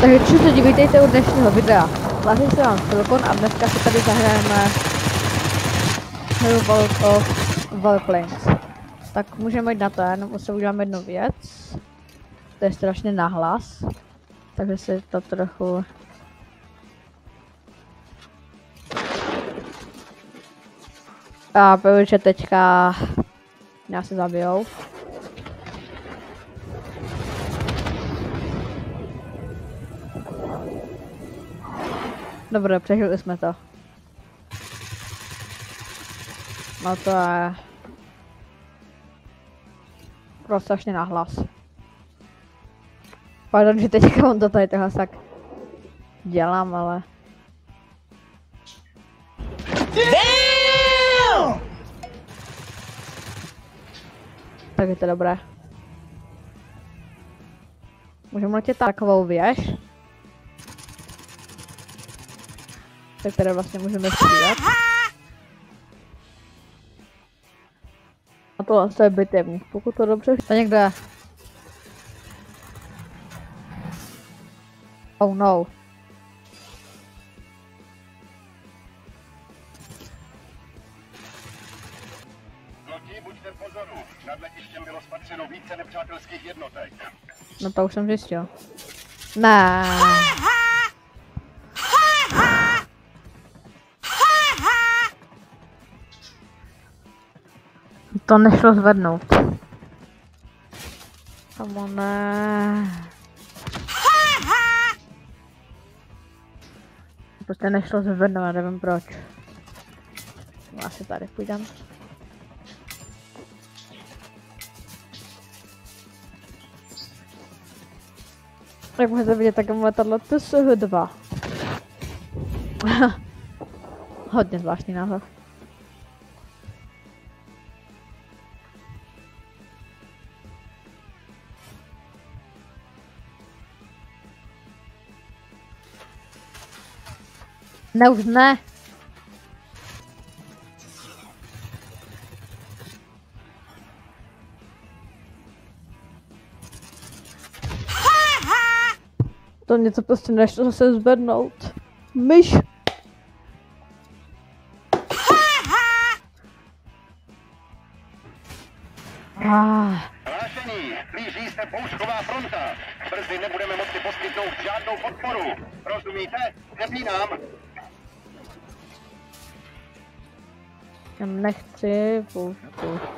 Takže čus lidi, vítejte u dnešního videa. Hlásím se vám Silicon a dneska si tady zahrajeme hru World of Warplanes. Tak můžeme jít na to, jenom se uděláme jednu věc. To je strašně nahlas. Takže si to trochu... A protože teďka... Já se zabijou. Dobře, přežili jsme to. No to je... Prostě strašně nahlas. Pardon, že teďka on to tady tohle tak dělám, ale... Damn! Tak je to dobré. Můžeme letět takovou věž. Tak které vlastně můžeme střídat. A tohle je bitevník, pokud to dobře... To někde... Oh no. Lodi, buďte v pozoru. Nad letištěm bylo spatřeno více nepřátelských jednotek. No to už jsem zjistil. Ne. To nešlo zvednout. Samo ne. Prostě nešlo zvednout, nevím proč. No, asi tady půjdem. Jak můžete vidět, tak mám letadlo TSH-2. Hodně zvláštní název. Ne, už ne. To něco prostě nešlo zase zvednout. Myš. Hlášení, blíží se poušková fronta. Brzy nebudeme moci poskytnout žádnou podporu. Rozumíte? Nepínám. Já nechci poušku.